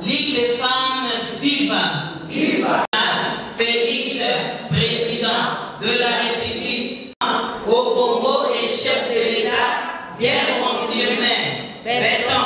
Ligue des femmes, viva! Viva! Félix, président de la République au Congo et chef de l'État, bien confirmé. Béton.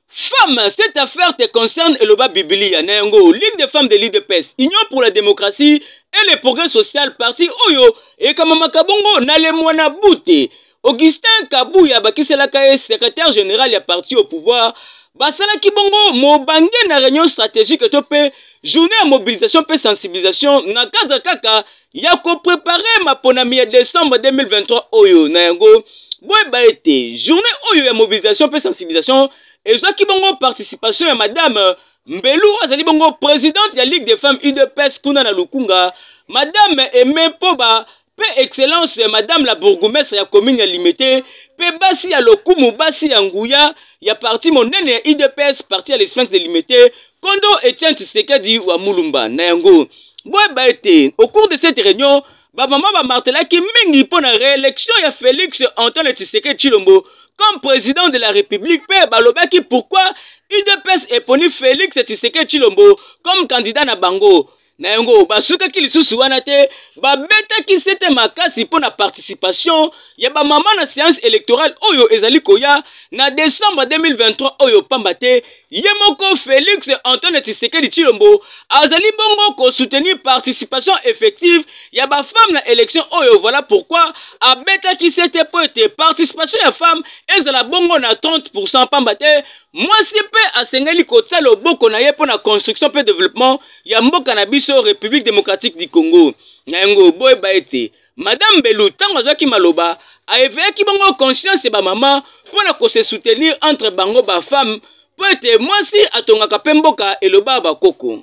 Femme, cette affaire te concerne et le bas Biblia, Nengo, Ligue des femmes de l'IDPS, Union pour la démocratie et le progrès social, parti Oyo, et Kamama Kabongo, Nalemwana Bouté. Augustin Kabouya, Bakiselaka, secrétaire général, il a parti au pouvoir. Basala Kibongo, Mobangé, na réunion stratégique, topé, journée à mobilisation et sensibilisation, na cadre kaka, yako préparé ma ponami décembre 2023, Oyo, Nengo. Boy Baete, journée Oyo ya mobilisation et sensibilisation, et soit Kibongo participation à Madame Mbelou, Azali Bongo, présidente de la Ligue des femmes UDPS, Kuna na Lukunga, Madame Aimé Poba, Pe Excellence, Madame la bourgmestre ya commune ya Limité, Pe Basi ya Lokumu, Basi ya Nguya, ya parti mon nene IDPS, parti à l'Esphinx de Limité, Kondo Etienne Tshisekedi wa Mulumba, Nayango. Boy Baete, au cours de cette réunion, maman va marteler qui mingi pour la réélection ya Félix Antoine Tshisekedi Tshilombo comme président de la République. Pe balobaki pourquoi UDPS est poni Félix Tshisekedi Tshilombo comme candidat na bango. Nayango basuka ki lisusu wana te babeta ki sete makasi pour la participation ya ba maman na séance électorale oyo ezali koya na décembre 2023 oyo pambate yemoko Félix Antoine Tshisekedi Tshilombo azali bongo ko soutenir participation effective ya ba femme na élection oyo. Voilà pourquoi abeta ki sete poete participation ya femme ezala bongo na 30% pambate. Moi si pe asengeli kotsa loboko na ye pour la construction pe développement ya mboka na biso République démocratique du Congo. Nayango boy baete Madame Belou tango azaki maloba a éveillé ki bongo conscience ba maman pour na ko se soutenir entre bango ba femme pour être moi si atongaka pe mboka eloba ba koko.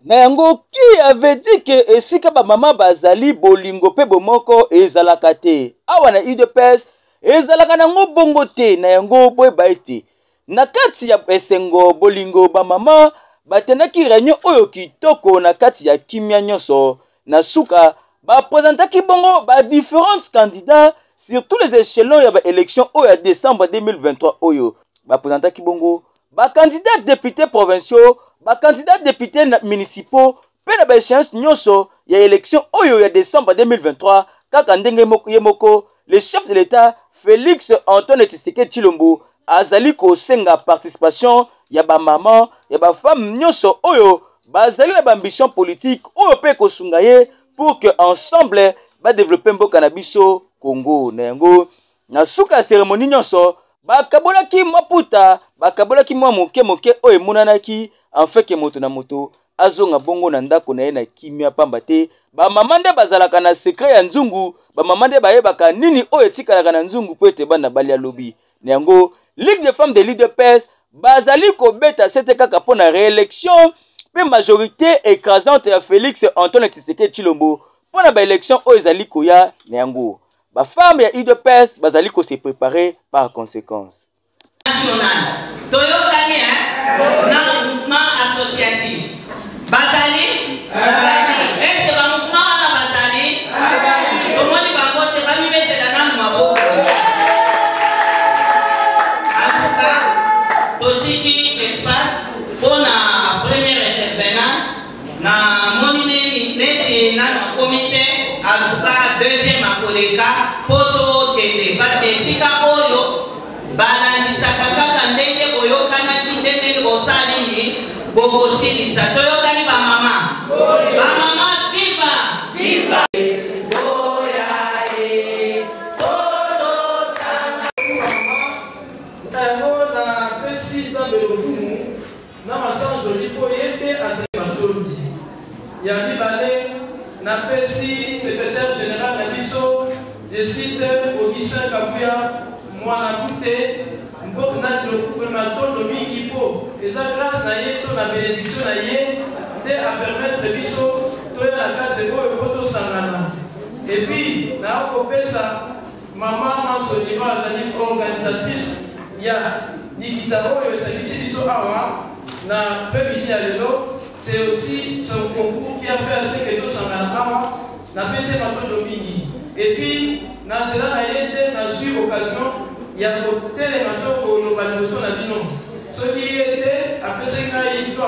Nayango qui avait dit que esika ba maman bazali bolingo pe bomoko ezalaka te awa na UDPS ezalaka nango bongo te. Nayango boy baete na kati ya esengo bolingo ba mama batenaki réunion oyo kitoko na kati ya kimia nyonso na suka ba présentaki bongo ba différents candidats sur tous les échelons ya ba élection oyo ya décembre 2023 oyo ba présentaki bongo ba candidats députés provinciaux ba candidats députés municipaux pe na ba échéance nyonso ya élection oyo ya décembre 2023 kaka ndenge yemoko le chef de l'État Félix Antoine Tshisekedi Tshilombo azali ko senga participation ya ba maman ya ba femme nyonso oyo bazali na ba ambition politique oyo pe ko sunga ye pour que ensemble ba développer mboka na biso Congo. Nango na suka cérémonie nyonso bakabolaki maputa bakabolaki mwa moke oyo monanaki en fait que moto na moto azonga bongo na ndako na ye na kimia pamba te ba maman nde bazalaka na secret ya nzungu ba maman nde bayebaka nini oyo etikalaka na nzungu po ete bana bali ya lobi. Nango Ligue des femmes de l'IDPS, bazali ko beta sete kaka pour la réélection, pe majorité écrasante ya Félix Antoine Tshisekedi Tshilombo pour la élection o ezali koya Nango. Ba femme ya IDPS bazali ko se préparer par conséquence. National. Toyokani na mouvement associatif. Bazali? Est-ce que le mouvement na bazali? Comment les babote va mi mettre la nam mabo? Totiki espace pour la première intervenant na monine neti na comité en tout cas deuxième akoleka poto tete parce que sika oyo balandisaka kaka ndenge boyokanaki ndenge bosalini bokosilisa toyokani bamama viva viva. Yandi Balé, Napesi, secrétaire général Nabiso, je cite Augustin Kabouya, Mouanakouté, Mbokna le gouvernement de Mikipo, et ça grâce à Yeto, la bénédiction à Yé, à permettre de Biso, de la carte de Go et Poto Sangana. Et puis, na Okopesa, maman Mansoniva, la organisatrice, il y a Nikitaro et Salisi Biso Awa, na Pemini Alelo. C'est aussi son concours qui a fait assez que nous s'en allons na PC Mato Domini. Et puis, dans cela, n'a eu occasion, il y a côté les Mato pour nous valoriser la bino. Ce qui était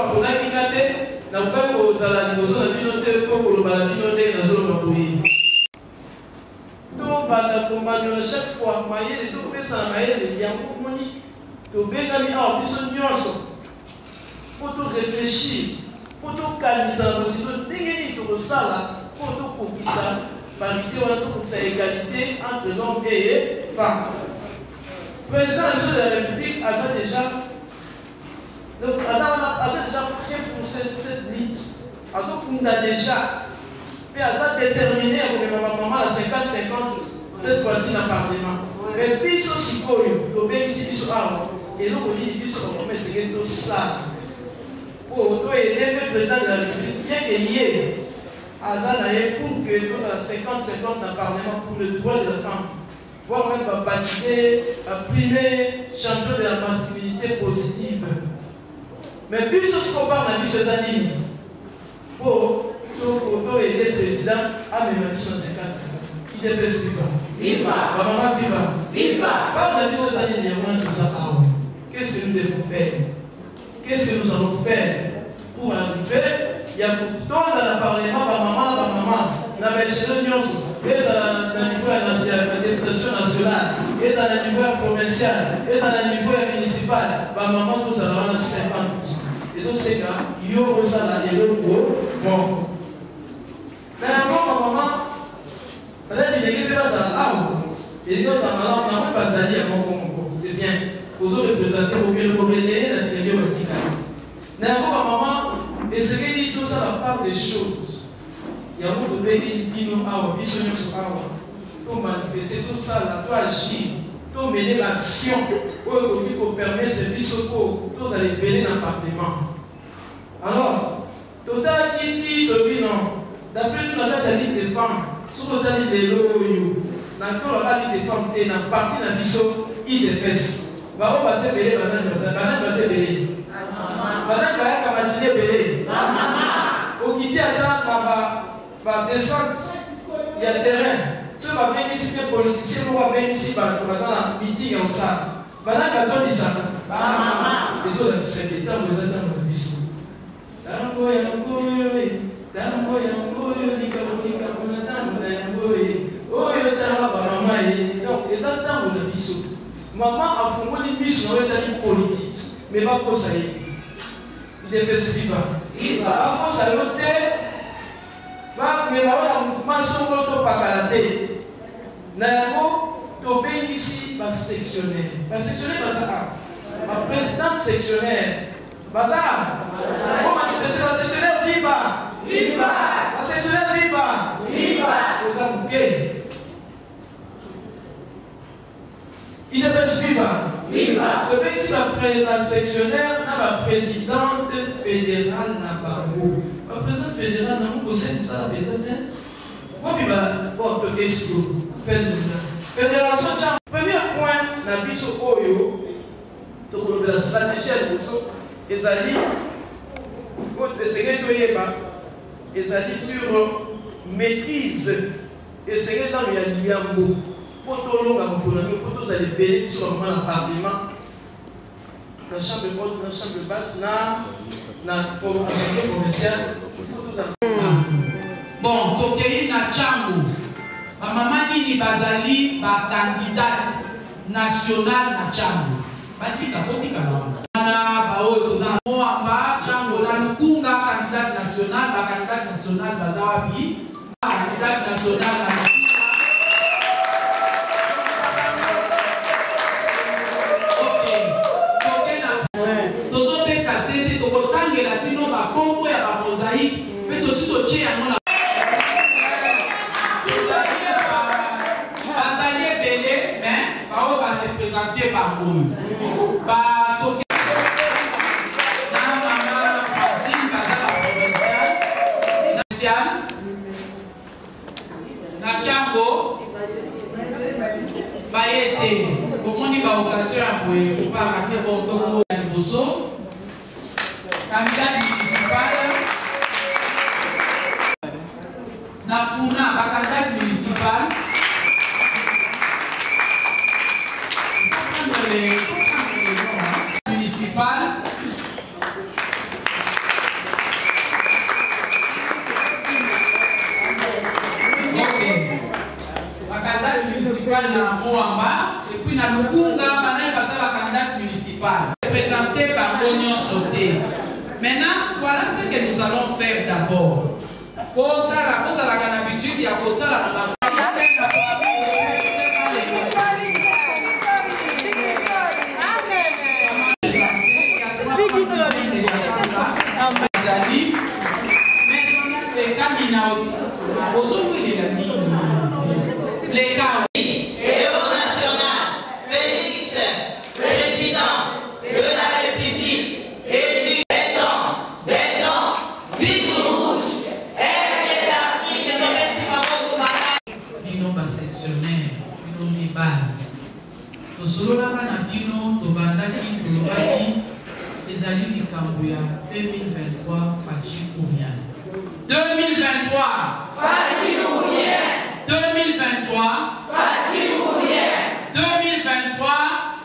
baponaki nga te nakoki kozala liboso na bino te mpo koloba na bino ndenge nazoloba koyeba tobanda komanyola chaque fois mayele topesa na mayele yango omoni tobengami awa biso nyonso mpo torefléchir mpo tokanisa na mosito ndenge nini tokosala mpo tokokisa parité wana tokokisa égalité entre l'homme et femme. Président de la République a déjà prêt pour cette lutte. A déjà déterminé à maman à 50-50 cette fois-ci dans le Parlement. Mais biso sikoyo, ici biso awa, et nous on dit biso on met c'est que tout ça. Pour aider le président de la République, bien qu'il y ait pour que nous à 50-50 dans le Parlement pour le droit de la femme. Voire même baptiser, primer champion de la masculinité positive. Mais plus ce qu'on parle dans les années, pour aider le président à mener sur 50-50. Il est best vivant. Viva! Maman viva! Viva! Parle dans les années, il y a moins de ça. Qu'est-ce que nous devons faire? Qu'est-ce que nous allons faire pour arriver? Il y a pour tout dans le Parlement, maman. Dans l'échelon nyonso, et dans le niveau de la députation nationale, et dans le niveau provincial, et dans le niveau municipal, maman tout ça va 50%. Et donc c'est quand il y aura ça là, il y a le gros bon. Mais avant maman, peut-être il y a quelque chose à la et il y a ça malin, on n'a pas allé à mon c'est bien. Vous autres représentez auquel vous venez la télé verticale. Mais avant maman, et ce qu'il dit tout ça la part des choses. Il y a beaucoup de pays qui nous ont pour manifester tout ça, pour agir, pour mener l'action, pour permettre de tous aller bénir dans le Parlement. Alors, total qui dit non, d'après nous, la Ligue des femmes, sur la Ligue des loyaux, dans la Ligue des femmes, et dans la partie de la mission, il dépêche. Va passer bénir, banane passer bénir. Banane va être bénir. Au qui dit à descente, il y a terrain. Si on va bien ici, les politiciens, on va bien ici, on va dans la meeting comme ça. Pendant que l'on dit ça, les autres, c'est des temps, vous êtes dans le bisou. Donc, les attentes de bisou. Maman a promu des bisous dans le politique, mais pas pour ça. Il devait se vivre. Pas pour ça, mais la mouvement sur notre pagalate. Nako, tu es ici, ma sectionnaire. Ma sectionnaire, ma présidente sectionnaire. Bazar. Comment manifester la sectionnaire viva? Viva! La sectionnaire viva! Viva! Vous avez il devait suivre. Viva! Depuis ici, la sectionnaire, la présidente fédérale n'a pas beau. La présidente fédérale n'a pas ça, la présidente. Bon, qu'est-ce que fédération Tcham. Premier point, la biso Oyo, donc la stratégie à Bousso, les alliés, votre secrétaire, les alliés sur maîtrise, et secrétaire dans le Yambo, pour tout le monde, pour tous les pays sur le Parlement, la chambre de haute, la chambre basse, la assemblée provinciale, bon, Tokeri na Tchango. Maman Nini Bazali, ba candidate nationale na Tchango. Batika, na bao tozana moamba Tchango na Lukunga candidate nationale, ba candidate nationale bazawapi, candidate nationale na candidat municipal na Funa, candidat municipal municipal municipal na Moamba et puis na Lukunga banaye baza ba candidat municipal présenté par Ognon Sauté. Maintenant, voilà ce que nous allons faire d'abord. Pour la cause à la habitude, il y a pour la les gars. Héros national, Félix, président de la République, élu béton, bitou rouge, aide de l'Afrique de Métis. Bino sectionnaire, bino de base. To solo na bino to bandaki to lobaki ezali likambo ya 2023 Fachi Kourian. 2023 Fachi Kourian. 2023 Fachi Kourian. 2023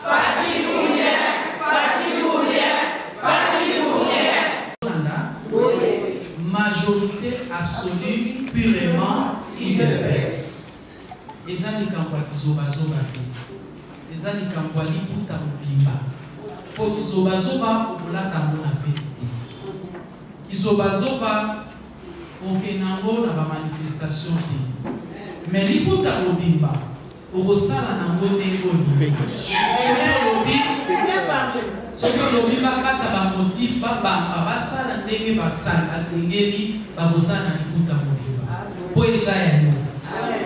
Fachi Kourian. Fachi Kourian. Fachi Kourian. Majorité absolue purement UDPS. Eza likambo ya kizobazoba te. Eza likambo ya liputa mobimba. Po kizobazoba okolata ngo na feti te. Kizobazoba okenango na bamanifestation te. Mais liputa mobimba okosala nango ndenge olingi. Soki olobi bakata bamotif babamba basala ndenge basala asengeli bakosala na liputa mobimba po eza ya yo.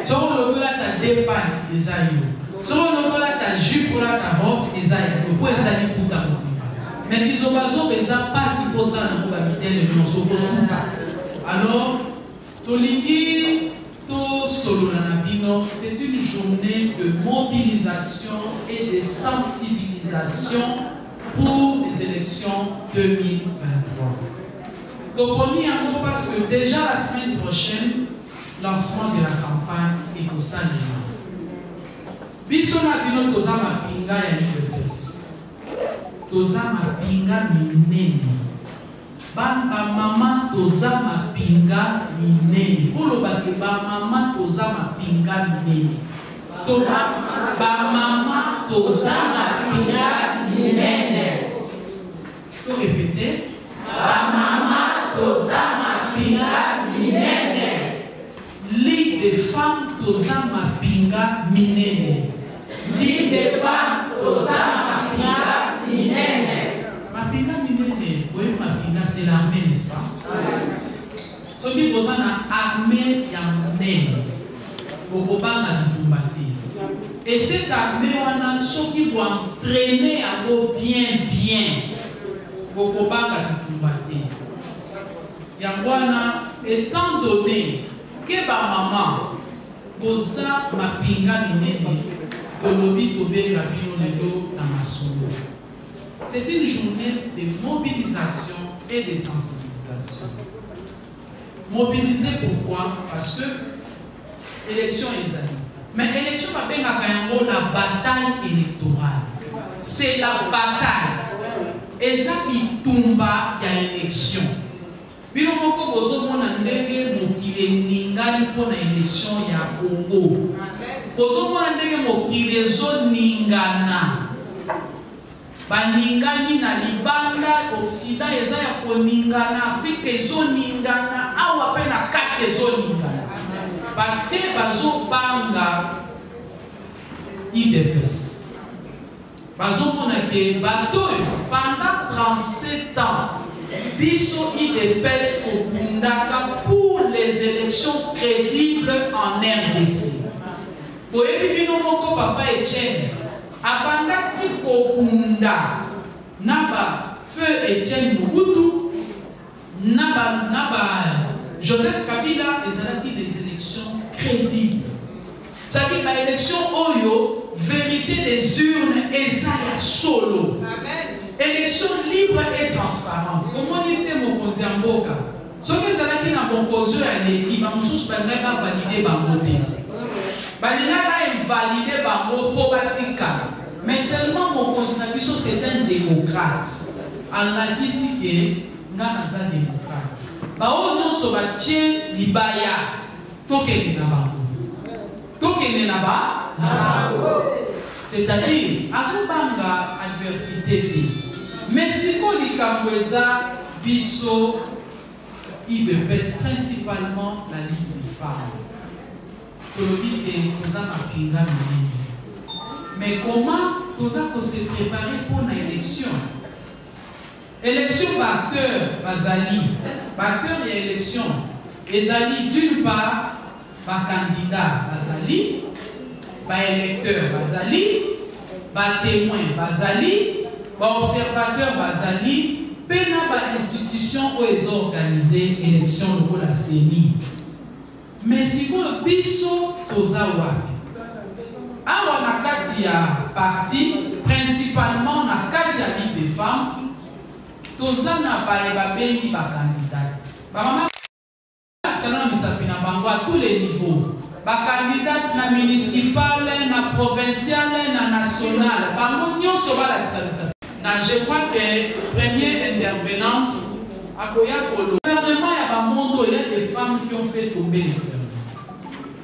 Soki olobi olata depane eza yo. Soki olobi olata jupe olata robe eza ya yo po eza liputa mobimba. Mais bizobazoba eza mpasi kosala nango babitele nyonso kosuka. Alors tolingi c'est une journée de mobilisation et de sensibilisation pour les élections 2023. Donc on y a parce que déjà la semaine prochaine, lancement de la campagne est au sein de nous. Bisona bino toza mapinga ya UDPS. Toza mapinga minene. Ba mama toza mapinga minene. Kolobaki ba mama toza mapinga minene. To ba mama toza mapinga minene. To répéter. Ba mama toza mapinga minene. Ligue des femmes toza mapinga minene. Ligue des femmes toza mapinga minene. Mapinga minene, oui, mapinga c'est l'armée, n'est-ce pas? Ce qui pose une armée yamene, Bokobanga Bitumbati. Et cette armée, on a ceux qui vont entraîner à go bien, Bokobanga Bitumbati. Yangwana, étant donné que ma maman, Bosa mapinga minene, Bolobi Tobenga Bino Ledo Namasolo. C'est une journée de mobilisation et de sensibilisation. Mobiliser pourquoi? Parce que l'élection est allée. Mais l'élection va bien avoir la bataille électorale. C'est la bataille. Et ça qui tombe à l'élection. Puis on va voir ndenge mokile ningali pour l'élection ya Congo. Bozo mona ndenge mokile zo ningana. Baningani na libanda Occident eza ya koningana, Afrique ezoningana, awa pe na kati ezoningana. Parce que bazo banga UDPS. Bazo mona ke bato pendant 37 ans biso UDPS okundaka pour les élections crédibles en RDC. Boyebi bino moko papa Etienne abanda kokunda naba feu Etienne Mobutu naba Joseph Kabila ezalaki des élections crédibles. C'est-à-dire la élection oyo vérité des urnes ezala solo. Amen. Élection libre et transparente. Comment était mon konzi mboka? Ce que ezalaki na bonkozo ya leki ba mususu ba valider ba voter. Balina ba invalider ba mot batika. Mais tellement mon constitution c'est un démocrate. En la d'ici que nga naza démocrate. Ba o non so ba tien libaya tokene na ba. Tokene na ba C'est-à-dire, azobanga adversité. Mais si on dit qu'Amoueza, Bisso, il baisse principalement la ligne des femmes. Mais comment nous avons se préparer pour l'élection? Élection Bacteur, Bazali. Bacteur, il y a élection. Bazali, d'une part, par candidat, Bazali, par électeur, Bazali, par témoin, Bazali, par observateur, Bazali, pena par institution où ils ont organisé l'élection pour la CENI. Mais si vous biso tozawa, awa na kati ya parti, principalement na kati ya Ligue des femmes, toza na ba bengi ba candidate. Ba mama salon misapina bango à tous les niveaux. Ba candidate na municipal, na provincial, na national. Bango nyonso ba la kisabisa. Na je crois que première intervenante akoya kolo. Gouvernement ya ba mondo, il y a des femmes qui ont fait tomber.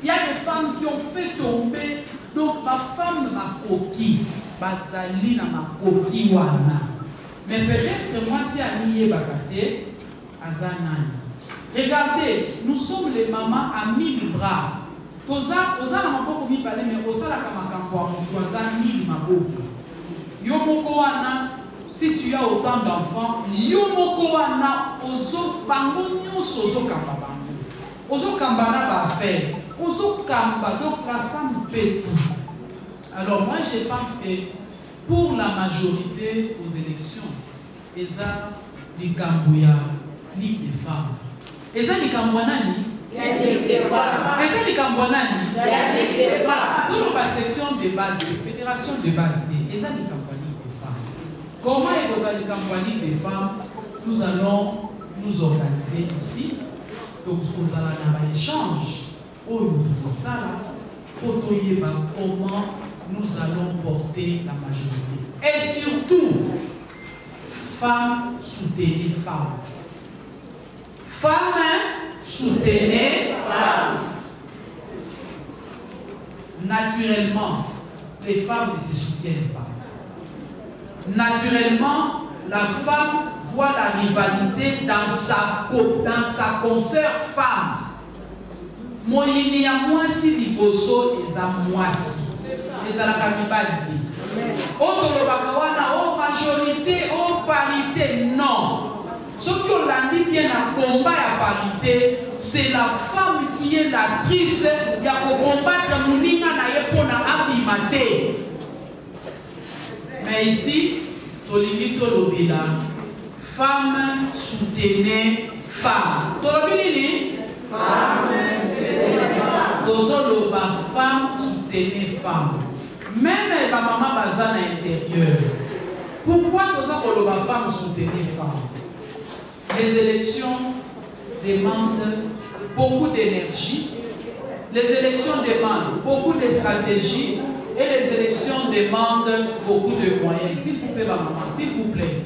Il y a des femmes qui ont fait tomber. Donc ma femme ma coquille, bazali na ma coquille wana. Mais peut-être moi si Aniye Bakate, Azanani. Regardez, nous sommes les mamans à 1000 bras. Oza na maboko mi parler mais osala kama kambo motoza 1000 maboko. Yo moko wana, si tu as autant d'enfants, yo moko wana ozo bango nyonso ozo kamba bango. Ozo kamba na ba faire. Ozo kamba donc la femme peut tout. Alors moi je pense que pour la majorité aux élections, eza likambouya Ligue des femmes. Eza likambouya nani? Ligue des femmes. Eza likambouya nani? Ligue des femmes. Dans la section de base, fédération de base, eza likambouya Ligue des femmes. Comment est-ce likambouya Ligue des femmes? Nous allons nous organiser ici. Donc nous allons avoir un échange. Comment nous allons porter la majorité. Et surtout, femmes, soutenez femmes. Femmes, soutenez femmes. Naturellement, les femmes ne se soutiennent pas. Naturellement, la femme voit la rivalité dans sa consoeur femme. Moyini ya mwasi liboso eza mwasi. Eza la rivalité. Otolobaka wana o majorité, o parité, non. Ce qui on l'a dit bien à combat à parité, c'est la femme qui est l'actrice ya ko combattre muninga na yepona abimate. Mais ici, tolingi tolobela, femme soutenez femme. Tolobili femme femme soutenez femme. Même les mamans bazan à l'intérieur. Pourquoi nous avons femme soutenez femme? Les élections demandent beaucoup d'énergie. Les élections demandent beaucoup de stratégie. Et les élections demandent beaucoup de moyens. S'il vous plaît, maman, s'il vous plaît.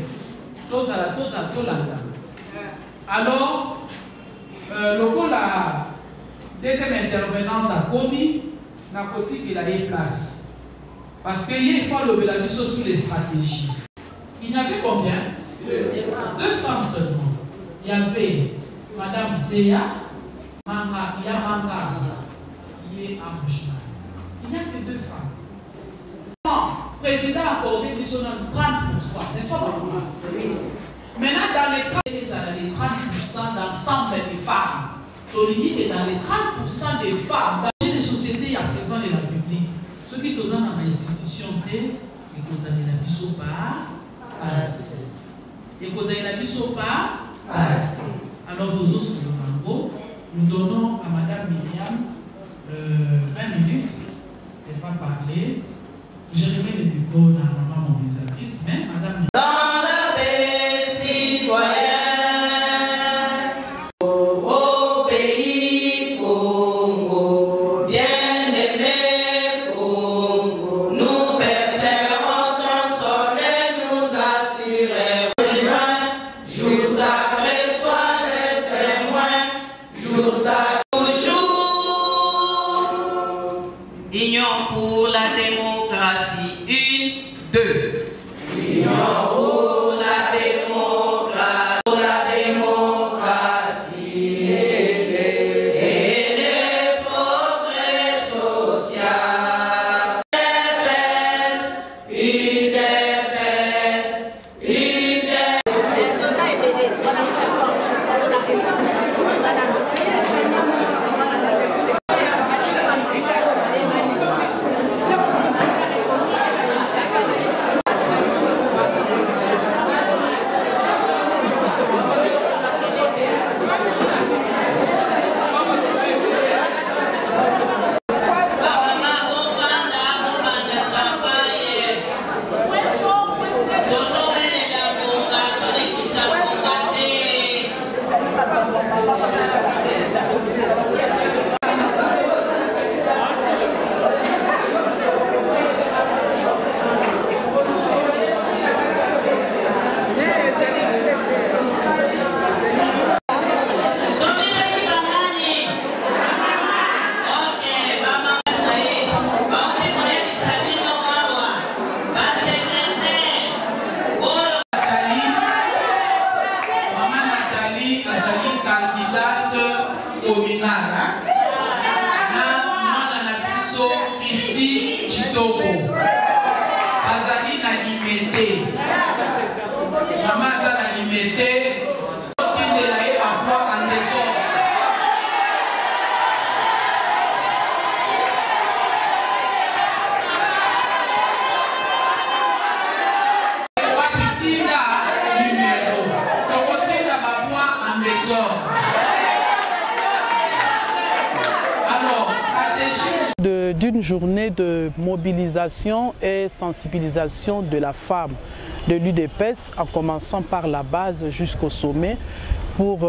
Alors, la deuxième intervenante a commis, la côté qu'il a eu place. Parce qu'il faut le la sur les stratégies. Il y avait combien? Deux femmes seulement. Il y avait Madame Zéa, Manga, il y a Manga, qui est en Bouchman. Il n'y a que deux femmes. Le président a accordé 30%, n'est-ce pas? Maintenant, dans les 30% d'ensemble des femmes, Toligny est dans les 30% des femmes dans les sociétés à présent de la République. Ceux qui sont dans l'institution, et que la biso pas assez. Et que la biso pas assez. Alors, nous autres, sur le mango, nous donnons à Madame Myriam 20 minutes. Elle va parler. Je remets le micro à maman mobilisatrice, mais Madame dans la paix citoyenne, au pays Congo, bien-aimé Congo, nous préférons ton soleil nous assurer. Jour sacré soit le témoin, jour sacré toujours, union pour communal na mwana na biso Christi Chitoko azali na limité mama aza na limité otindela ye parfois en désordre. D'une journée de mobilisation et sensibilisation de la femme de l'UDPS, en commençant par la base jusqu'au sommet, pour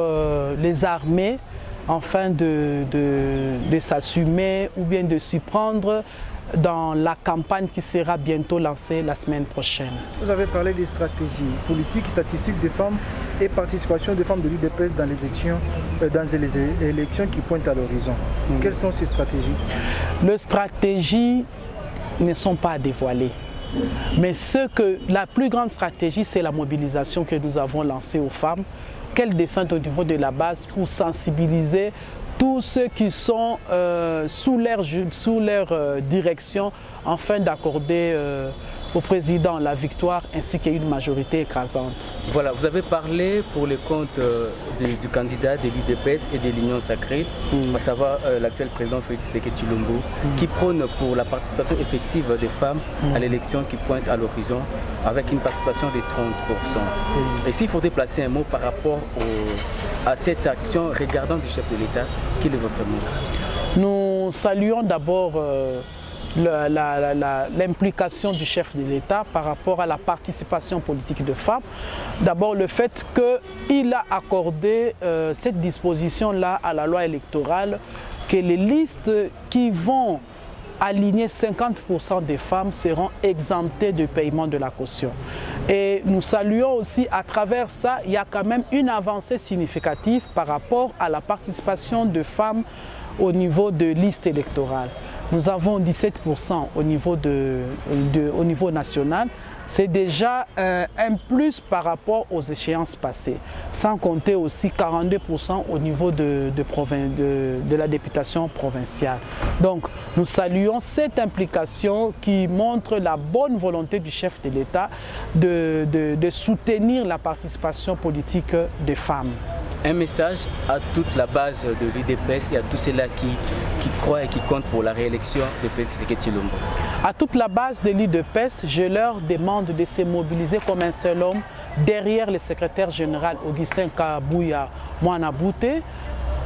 les armer, afin de s'assumer ou bien de s'y prendre dans la campagne qui sera bientôt lancée la semaine prochaine. Vous avez parlé des stratégies politiques, statistiques des femmes et participation des femmes de l'UDPS dans les élections qui pointent à l'horizon. Quelles sont ces stratégies? Les stratégies ne sont pas dévoilées. Mais la plus grande stratégie, c'est la mobilisation que nous avons lancée aux femmes, qu'elles descendent au niveau de la base pour sensibiliser tous ceux qui sont sous leur direction, afin d'accorder au président la victoire ainsi qu'une majorité écrasante. Voilà, vous avez parlé pour le compte du candidat de l'UDPS et de l'Union Sacrée, à savoir l'actuel président Félix Tshisekedi Tshilombo, qui prône pour la participation effective des femmes à l'élection qui pointe à l'horizon, avec une participation de 30%. Et s'il faut déplacer un mot par rapport à cette action regardant du chef de l'État, quel est votre mot? Nous saluons d'abord l'implication du chef de l'État par rapport à la participation politique de femmes. D'abord le fait qu'il a accordé cette disposition-là à la loi électorale, que les listes qui vont aligner 50% des femmes seront exemptées du paiement de la caution. Et nous saluons aussi, à travers ça, il y a quand même une avancée significative par rapport à la participation de femmes au niveau de listes électorales. Nous avons 17% au niveau national. C'est déjà un plus par rapport aux échéances passées. Sans compter aussi 42% au niveau de la députation provinciale. Donc nous saluons cette implication qui montre la bonne volonté du chef de l'État de soutenir la participation politique des femmes. Un message à toute la base de l'UDPS et à tous ceux-là qui croient et qui comptent pour la réélection de Félix Tshisekedi Tshilombo. À toute la base de l'UDPS, je leur demande de se mobiliser comme un seul homme derrière le secrétaire général Augustin Kabuya Mwana Bouté.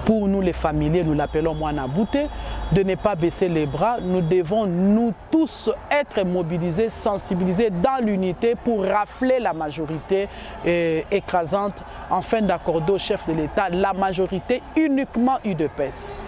Pour nous les familiers, nous l'appelons Mwana Bouté, de ne pas baisser les bras. Nous devons nous tous être mobilisés, sensibilisés dans l'unité pour rafler la majorité écrasante, afin d'accorder au chef de l'État la majorité uniquement UDPS.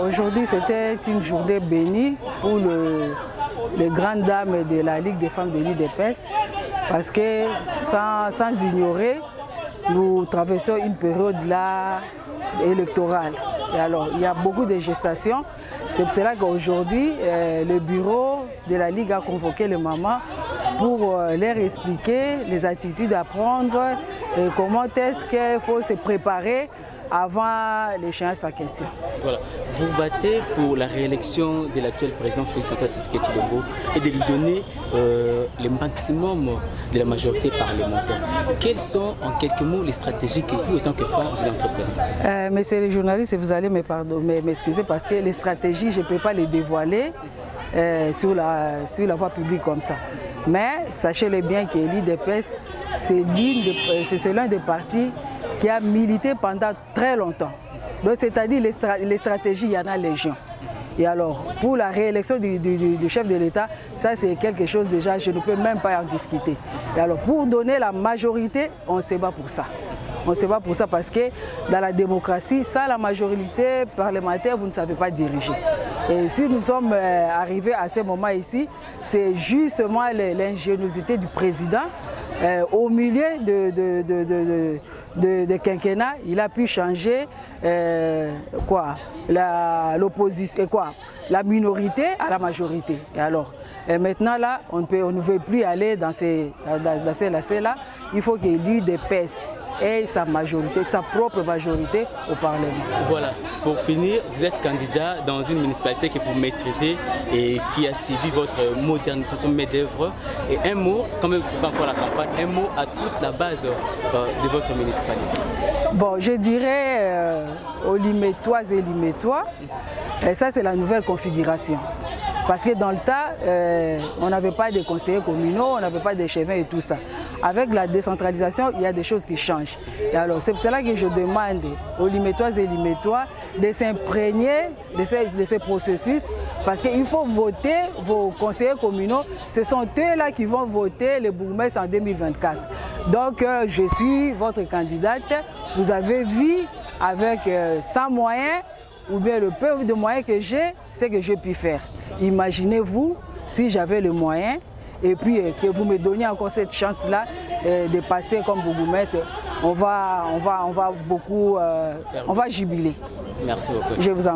Aujourd'hui, c'était une journée bénie pour les grandes dames de la Ligue des femmes de l'UDPS, parce que sans ignorer, nous traversons une période là électorale. Et alors, il y a beaucoup de gestations. C'est pour cela qu'aujourd'hui, le bureau de la Ligue a convoqué les mamans pour leur expliquer les attitudes à prendre et comment est-ce qu'il faut se préparer avant l'échéance en question. Voilà. Vous battez pour la réélection de l'actuel président Félix Antoine Tshisekedi Tshilombo et de lui donner le maximum de la majorité parlementaire. Quelles sont en quelques mots les stratégies que vous, en tant que femme, vous entreprenez? Messieurs les journalistes, vous allez m'excuser parce que les stratégies, je ne peux pas les dévoiler sur la voie publique comme ça. Mais sachez-le bien que l'UDPS, c'est l'un des partis qui a milité pendant très longtemps. Donc c'est-à-dire les stratégies, il y en a légion. Et alors, pour la réélection du chef de l'État, ça c'est quelque chose déjà, je ne peux même pas en discuter. Et alors, pour donner la majorité, on se bat pour ça. On ne se bat pour ça parce que dans la démocratie, sans la majorité parlementaire, vous ne savez pas diriger. Et si nous sommes arrivés à ce moment ici, c'est justement l'ingéniosité du président. Au milieu de quinquennat, il a pu changer la minorité à la majorité. Et alors, maintenant là, on ne veut plus aller dans ces lacets-là. Il faut qu'il y ait des PES et sa majorité, sa propre majorité au Parlement. Voilà, pour finir, vous êtes candidat dans une municipalité que vous maîtrisez et qui a subi votre modernisation main-d'œuvre. Et un mot, quand même, ce n'est pas encore la campagne, un mot à toute la base de votre municipalité. Bon, je dirais aux Limétoises et Limétois, et ça c'est la nouvelle configuration. Parce que dans le tas, on n'avait pas de conseillers communaux, on n'avait pas d'échevins et tout ça. Avec la décentralisation, il y a des choses qui changent. Et alors, c'est pour cela que je demande aux Limétoises et Limétois de s'imprégner de ces processus. Parce qu'il faut voter vos conseillers communaux. Ce sont eux-là qui vont voter les bourgmestres en 2024. Donc, je suis votre candidate. Vous avez vu, avec 100 moyens, ou bien le peu de moyens que j'ai, ce que je puis faire. Imaginez-vous si j'avais le moyen et puis que vous me donniez encore cette chance-là de passer comme bourgmestre, on va beaucoup, on va jubiler. Merci beaucoup. Je vous en